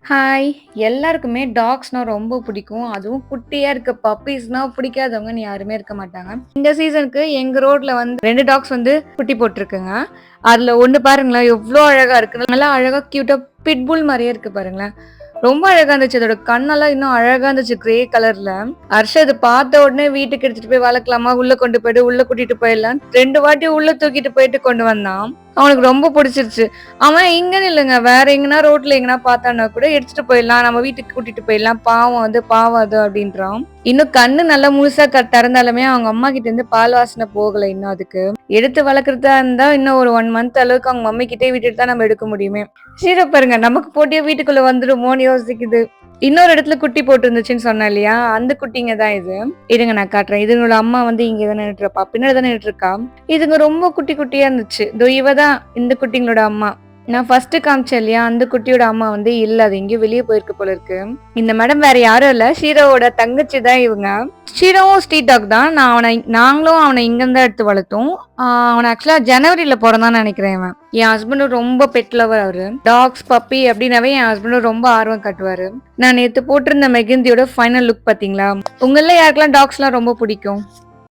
Hi! எல்லாருக்குமே டாக்ஸ்னா ரொம்ப பிடிக்கும். அதுவும் குட்டியா இருக்க பப்பீஸ்னா பிடிக்காதவங்கன்னு யாருமே இருக்க மாட்டாங்க. இந்த சீசனுக்கு எங்க ரோட்ல வந்து 2 டாக்ஸ் வந்து குட்டி போட்டுருக்குங்க. அதுல ஒண்ணு பாருங்களேன், எவ்ளோ அழகா இருக்கு. நல்லா அழகா கியூட்டா பிட்புல் மாரியே இருக்கு பாருங்களேன். ரொம்ப அழகா இருந்துச்சு. அதோட கண்ணெல்லாம் இன்னும் அழகா இருந்துச்சு கிரே கலர்ல. ஹர்ஷ் அத பார்த்த உடனே வீட்டுக்கு எடுத்துட்டு போய் வளர்க்கலாமா? உள்ள கொண்டு போயிடு, உள்ள கூட்டிட்டு போயிடலாம். 2 வாட்டி உள்ள தூக்கிட்டு போயிட்டு கொண்டு வந்தான். அவனுக்கு ரொம்ப புடிச்சிருச்சு. அவன் இங்கன்னு இல்லங்க. வேற எங்கனா ரோட்ல எங்கனா பார்த்தான்னா கூட எடுத்துட்டு போயிடலாம். நம்ம வீட்டுக்கு கூட்டிட்டு போயிடலாம். பாவம் அது அப்டின்றான். இன்னும் கண்ணு நல்லா முழுசா திறந்தாலுமே அவங்க அம்மா கிட்ட இருந்து பால் வாசனை போகல இன்னும் அதுக்கு. எடுத்து வளர்க்கறதா இருந்தா இன்னும் ஒரு 1 மந்த் அளவுக்கு அவங்க மம்மி கிட்டயே விட்டுட்டு தான் நம்ம எடுக்க முடியுமே. சீர பாருங்க நமக்கு போட்டியே வீட்டுக்குள்ள வந்துருமோன்னு யோசிக்குது. இன்னொரு இடத்துல குட்டி போட்டுருந்துச்சுன்னு சொன்னேன் இல்லையா? அந்த குட்டிங்க தான் இது. இருங்க நான் காட்டுறேன். இதுங்களோட அம்மா வந்து இங்க தான் நின்னுட்டு இருப்பா. பின்னாடி தான் நின்னுட்டு இருக்கா. இதுங்க ரொம்ப குட்டி குட்டியா இருந்துச்சு. இதோ இவ தான் இந்த குட்டிங்களோட அம்மா. நான் ஃபர்ஸ்ட் காமிச்சேன் இல்லையா? அந்த குட்டியோட அம்மா வந்து இல்ல. அது எங்கேயோ வெளிய போயிருக்கு போல இருக்கு. இந்த மேடம் வேற யாரும் இல்ல. ஷீரோவோட தங்கச்சி தான் இவங்க. ஷீரோவும் ஸ்ட்ரீட் டாக் தான். நாங்களும் அவன இங்கருந்து தான் எடுத்து வளர்த்தோம். அவன ஆக்சுவலா ஜனவரில பொறந்தான்னு நெனைக்கிறேன் இவன். என் ஹஸ்பண்டும் ரொம்ப பெட் லவர் அவரு. டாக்ஸ், பப்பி அப்டின்னாவே என் ஹஸ்பண்டும் ரொம்ப ஆர்வம் காட்டுவாரு. நான் நேத்து போட்டிருந்த மெகிந்தியோட ஃபைனல் லுக் பாத்தீங்களா? உங்கள யாருக்கெல்லாம் டாக்ஸ்லாம் ரொம்ப பிடிக்கும்?